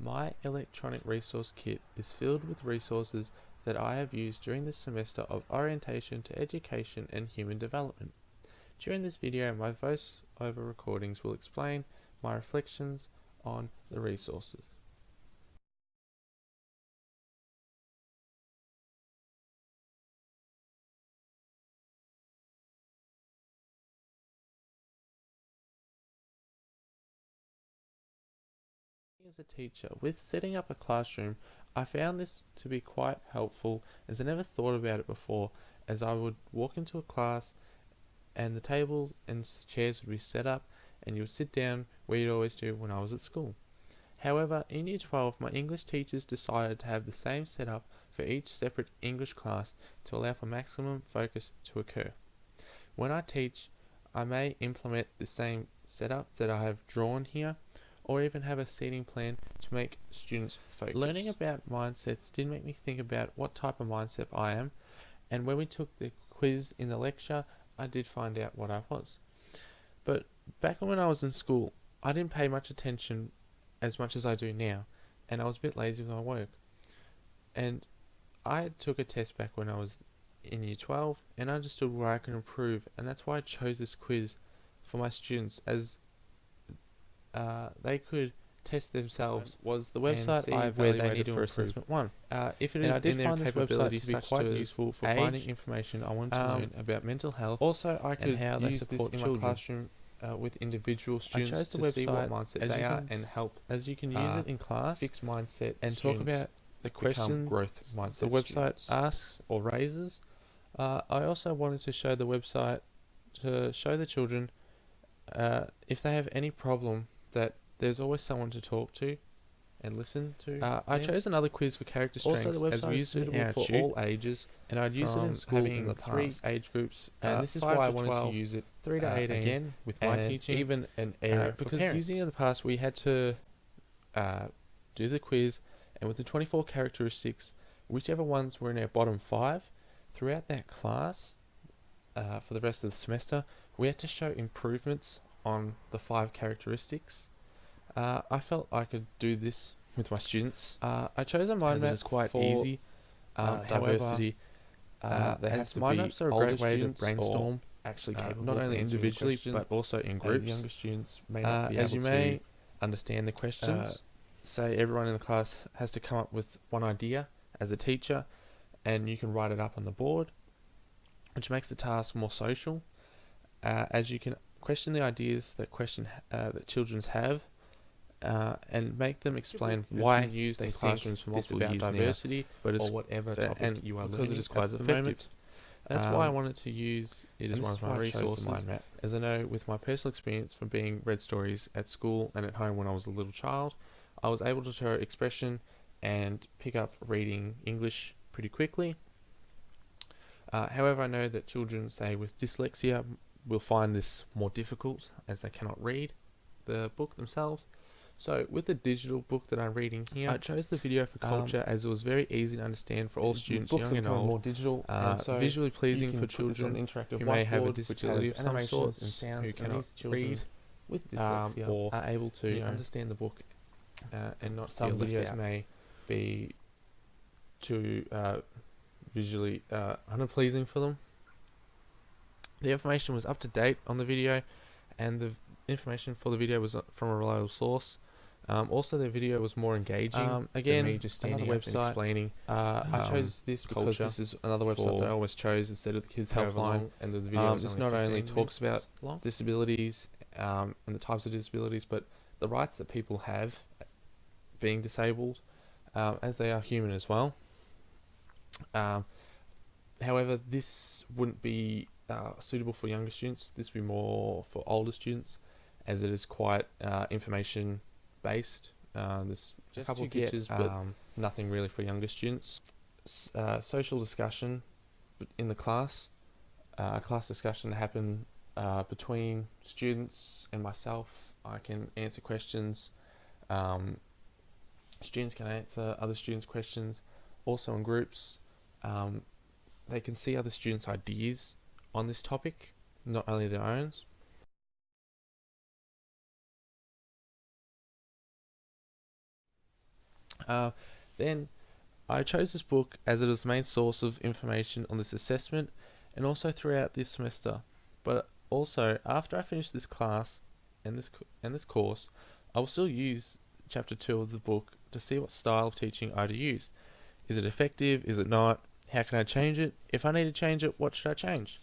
My electronic resource kit is filled with resources that I have used during this semester of orientation to education and human development. During this video, my voice-over recordings will explain my reflections on the resources. As a teacher, with setting up a classroom, I found this to be quite helpful as I never thought about it before, as I would walk into a class and the tables and chairs would be set up and you would sit down where you'd always do when I was at school. However, in Year 12, my English teachers decided to have the same setup for each separate English class to allow for maximum focus to occur. When I teach, I may implement the same setup that I have drawn here, or even have a seating plan to make students focus. Learning about mindsets did make me think about what type of mindset I am, and when we took the quiz in the lecture, I did find out what I was. But back when I was in school, I didn't pay much attention as much as I do now, and I was a bit lazy with my work. And I took a test back when I was in Year 12, and I understood where I can improve, and that's why I chose this quiz for my students, as they could test themselves. Was the website I evaluated for assessment 1. If it is, I did find this website to be quite useful for finding information I wanted to learn about mental health. Also, I could how use this in my classroom with individual students. I chose the website see what mindset they are and help, as you can use it in class, fix mindset, and talk about the question growth mindset the website asks or raises. I also wanted to show the website to show the children if they have any problem, that there's always someone to talk to and listen to. I chose another quiz for character strengths as we used it for all ages, and I'd use it in school in the 3 age groups, and this is why I wanted to use it 3 to 18 again with my teaching, even an area because using it in the past we had to do the quiz, and with the 24 characteristics, whichever ones were in our bottom 5 throughout that class for the rest of the semester, we had to show improvements on the 5 characteristics. I felt I could do this with my students. I chose a mind map quite easy. Diversity. As mind maps are a great way to brainstorm, actually not only individually but also in groups. Younger students may not be able to understand the questions. Say everyone in the class has to come up with one idea as a teacher, and you can write it up on the board, which makes the task more social, as you can question the ideas that children have, and make them explain why used in classrooms for multiple years diversity, but or whatever topic you are learning, because it is quite effective. That's why I wanted to use it as one of my resources, as I know with my personal experience from being read stories at school and at home when I was a little child, I was able to show expression and pick up reading English pretty quickly. However, I know that children, say with dyslexia, will find this more difficult as they cannot read the book themselves. So with the digital book that I'm reading here, I chose the video for culture as it was very easy to understand for all students, young and old, more digital, so visually pleasing for children who may have a disability of some sort and sounds who cannot read with dyslexia or are able to understand the book and not some videos may be too visually unpleasing for them. The information was up to date on the video, and the information for the video was from a reliable source. Also, the video was more engaging. Again, than me just standing up and explaining. I chose this because this is another website that I always chose instead of the Kids Helpline, and the video this not only talks about disabilities and the types of disabilities, but the rights that people have being disabled, as they are human as well. However, this wouldn't be suitable for younger students. This would be more for older students, as it is quite information based. There's just a couple of pictures, but nothing really for younger students. Social discussion in the class. Class discussion happen between students and myself. I can answer questions. Students can answer other students' questions. Also in groups, they can see other students' ideas on this topic, not only their own. Uh, then I chose this book as it was the main source of information on this assessment and also throughout this semester. But also, after I finish this class and this course, I will still use chapter 2 of the book to see what style of teaching I to use. Is it effective? Is it not? How can I change it? If I need to change it, what should I change?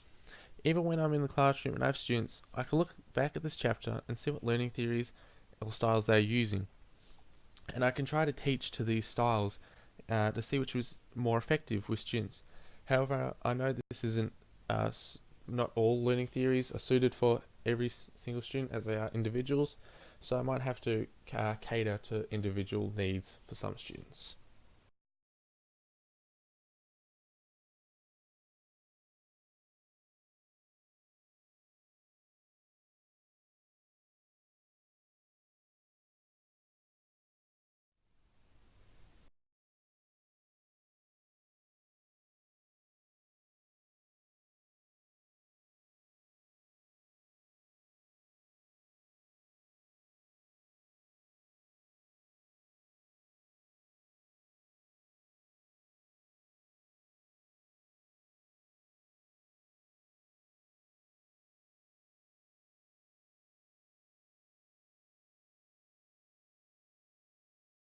Even when I'm in the classroom and I have students, I can look back at this chapter and see what learning theories or styles they're using. And I can try to teach to these styles to see which was more effective with students. However, I know this isn't not all learning theories are suited for every single student as they are individuals, so I might have to cater to individual needs for some students.